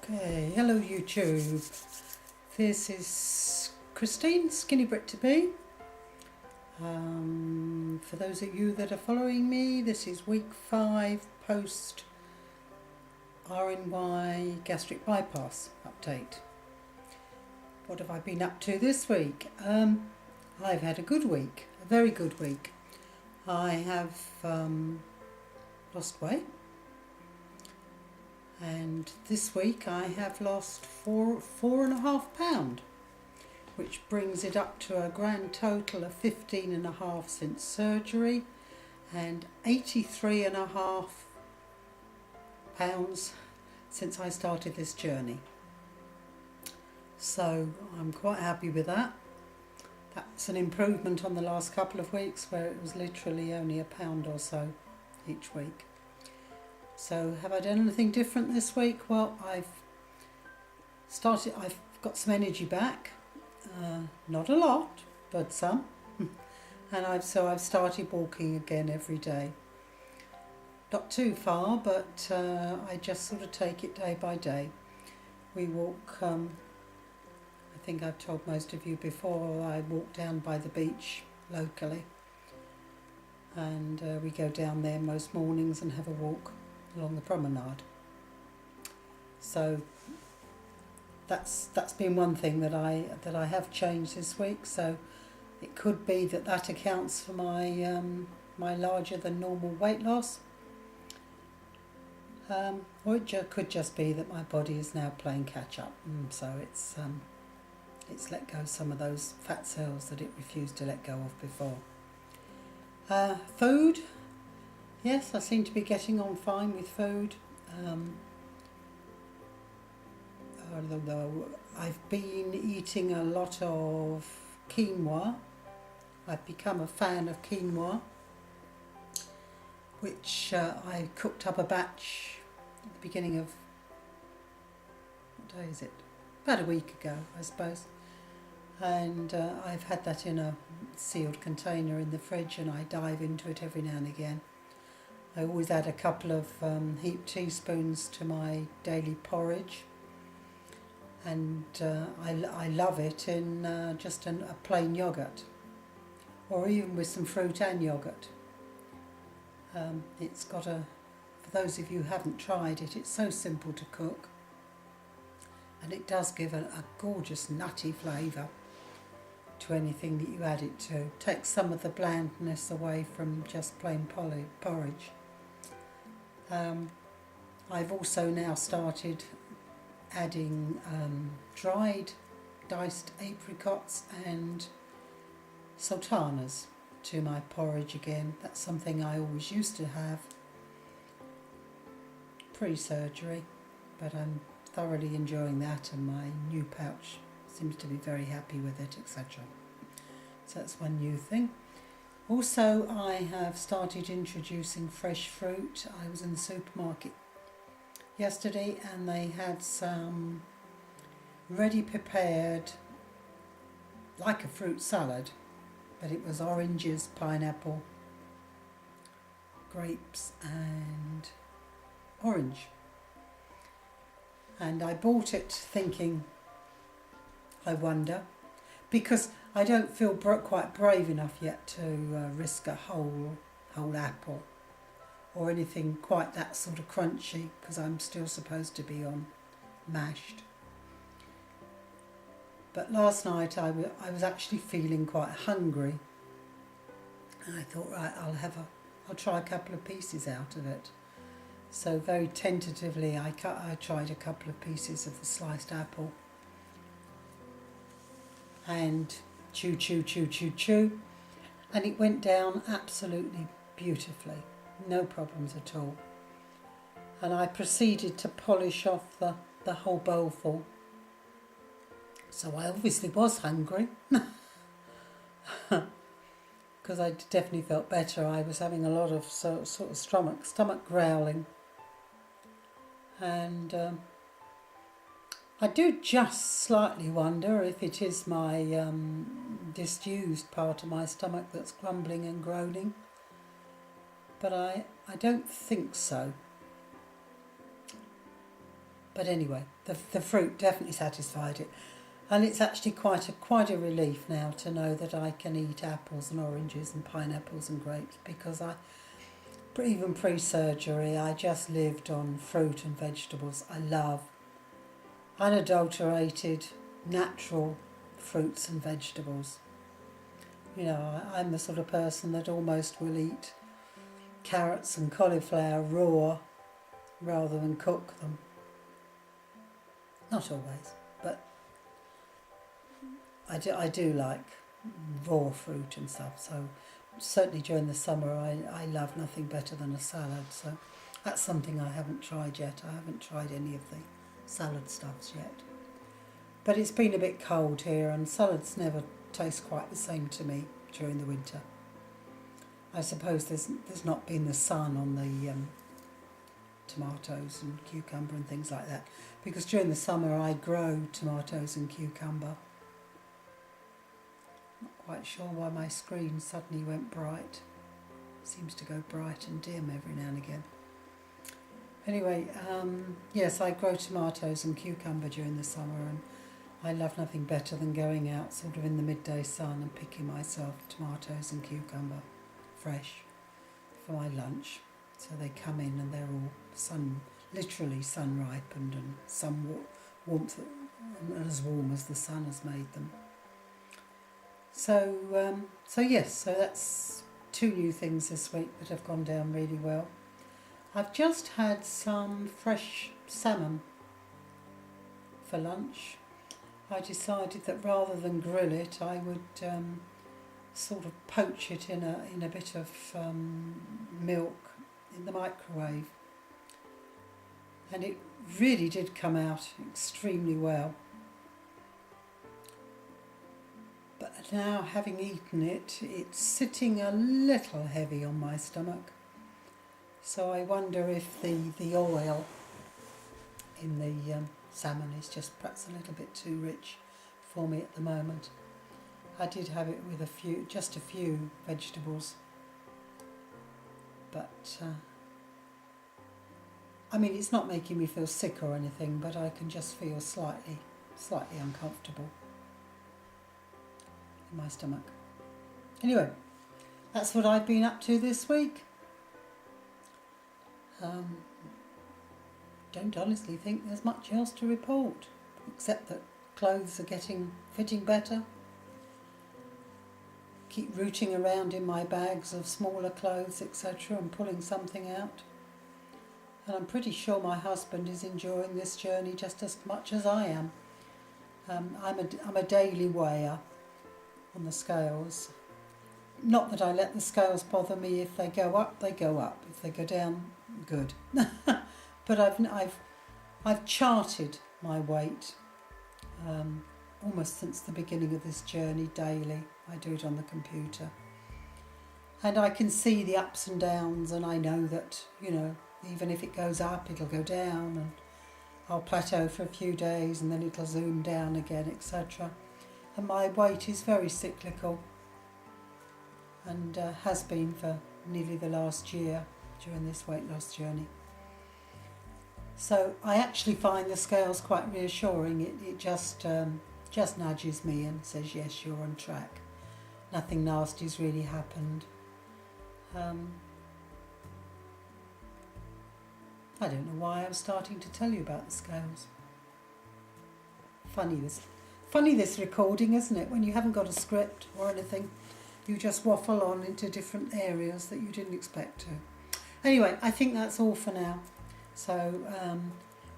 Okay, hello YouTube. This is Christine, Skinny Brit to be. For those of you that are following me, this is week 5 post-RNY gastric bypass update. What have I been up to this week? I've had a good week, a very good week. I have lost weight. And this week I have lost 4.5 pounds, which brings it up to a grand total of 15.5 since surgery and 83.5 pounds since I started this journey. So I'm quite happy with that. That's an improvement on the last couple of weeks where it was literally only a pound or so each week. So have I done anything different this week? Well, I've got some energy back, not a lot, but some, and I've started walking again every day. Not too far, but I just sort of take it day by day. We walk, I think I've told most of you before, I walk down by the beach locally, and we go down there most mornings and have a walk along the promenade. So that's been one thing that I have changed this week. So it could be that accounts for my my larger than normal weight loss, or it could just be that my body is now playing catch up. So it's let go of some of those fat cells that it refused to let go of before. Food. Yes, I seem to be getting on fine with food. Although I've been eating a lot of quinoa. I've become a fan of quinoa, which I cooked up a batch at the beginning of, what day is it? About a week ago, I suppose. And I've had that in a sealed container in the fridge, and I dive into it every now and again. I always add a couple of heaped teaspoons to my daily porridge, and I love it in just a plain yoghurt, or even with some fruit and yoghurt. It's got for those of you who haven't tried it, it's so simple to cook, and it does give a gorgeous nutty flavour to anything that you add it to. Takes some of the blandness away from just plain porridge. I've also now started adding dried diced apricots and sultanas to my porridge again. That's something I always used to have pre-surgery, but I'm thoroughly enjoying that, and my new pouch seems to be very happy with it, etc. So that's one new thing. Also, I have started introducing fresh fruit. I was in the supermarket yesterday and they had some ready prepared, like a fruit salad, but it was oranges, pineapple, grapes and orange. And I bought it thinking, I wonder, because I don't feel quite brave enough yet to risk a whole apple or anything quite that sort of crunchy, because I'm still supposed to be on mashed. But last night I was actually feeling quite hungry, and I thought, right, I'll try a couple of pieces out of it. So very tentatively I tried a couple of pieces of the sliced apple, and chew, and it went down absolutely beautifully, no problems at all. And I proceeded to polish off the whole bowlful. So I obviously was hungry, because I definitely felt better. I was having a lot of sort of stomach growling, and I do just slightly wonder if it is my disused part of my stomach that's grumbling and groaning, but I don't think so. But anyway, the fruit definitely satisfied it. And it's actually quite a relief now to know that I can eat apples and oranges and pineapples and grapes, because even pre-surgery, I just lived on fruit and vegetables. I love unadulterated, natural fruits and vegetables. You know, I'm the sort of person that almost will eat carrots and cauliflower raw rather than cook them. Not always, but I do like raw fruit and stuff. So certainly during the summer, I love nothing better than a salad. So that's something I haven't tried yet. I haven't tried any of the salad stuffs yet. But it's been a bit cold here, and salads never taste quite the same to me during the winter. I suppose there's not been the sun on the tomatoes and cucumber and things like that, because during the summer I grow tomatoes and cucumber. Not quite sure why my screen suddenly went bright. Seems to go bright and dim every now and again. Anyway, yes, I grow tomatoes and cucumber during the summer, and I love nothing better than going out sort of in the midday sun and picking myself tomatoes and cucumber fresh for my lunch. So they come in and they're all literally sun ripened, and some warmth, and as warm as the sun has made them. So yes, so that's 2 new things this week that have gone down really well. I've just had some fresh salmon for lunch. I decided that rather than grill it, I would sort of poach it in a bit of milk in the microwave, and it really did come out extremely well. But now, having eaten it, it's sitting a little heavy on my stomach. So I wonder if the oil in the salmon is just perhaps a little bit too rich for me at the moment. I did have it with just a few vegetables, but I mean, it's not making me feel sick or anything, but I can just feel slightly uncomfortable in my stomach. Anyway, that's what I've been up to this week. Don't honestly think there's much else to report, except that clothes are fitting better. Keep rooting around in my bags of smaller clothes, etc., and pulling something out. And I'm pretty sure my husband is enjoying this journey just as much as I am. I'm a daily weigher on the scales. Not that I let the scales bother me. If they go up, they go up. If they go down, good. But I've charted my weight almost since the beginning of this journey daily. I do it on the computer, and I can see the ups and downs, and I know that, you know, even if it goes up, it'll go down, and I'll plateau for a few days and then it'll zoom down again, etc. And my weight is very cyclical, and has been for nearly the last year during this weight loss journey. So I actually find the scales quite reassuring. It just nudges me and says, yes, you're on track. Nothing nasty's really happened. I don't know why I'm starting to tell you about the scales. Funny this recording, isn't it? When you haven't got a script or anything, you just waffle on into different areas that you didn't expect to. Anyway, I think that's all for now. So,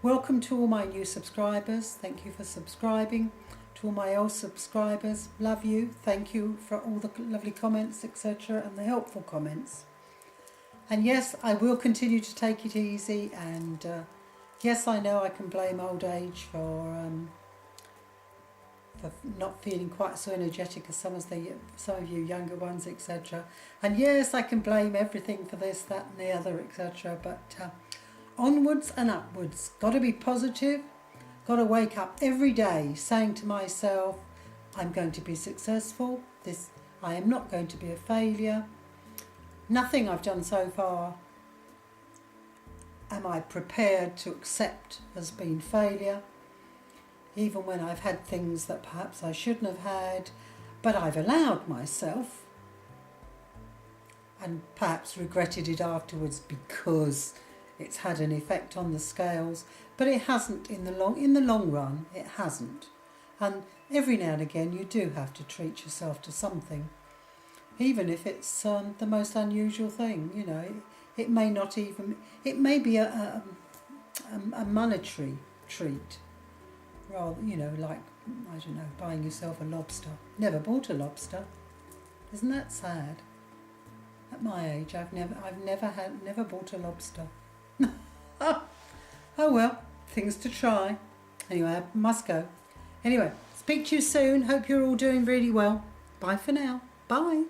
welcome to all my new subscribers. Thank you for subscribing. To all my old subscribers, love you. Thank you for all the lovely comments, etc., and the helpful comments. And yes, I will continue to take it easy. And yes, I know I can blame old age for not feeling quite so energetic as some of you younger ones, etc. And yes, I can blame everything for this, that, and the other, etc. But onwards and upwards. Got to be positive. Got to wake up every day saying to myself, I'm going to be successful. I am not going to be a failure. Nothing I've done so far am I prepared to accept as being failure, even when I've had things that perhaps I shouldn't have had, but I've allowed myself, and perhaps regretted it afterwards because it's had an effect on the scales, but it hasn't in the long run. It hasn't. And every now and again you do have to treat yourself to something, even if it's the most unusual thing. You know, it may not even, it may be a monetary treat, rather, you know, like, I don't know, buying yourself a lobster. Never bought a lobster. Isn't that sad? At my age, I've never bought a lobster. Oh well, things to try. Anyway, I must go. Anyway, speak to you soon. Hope you're all doing really well. Bye for now. Bye.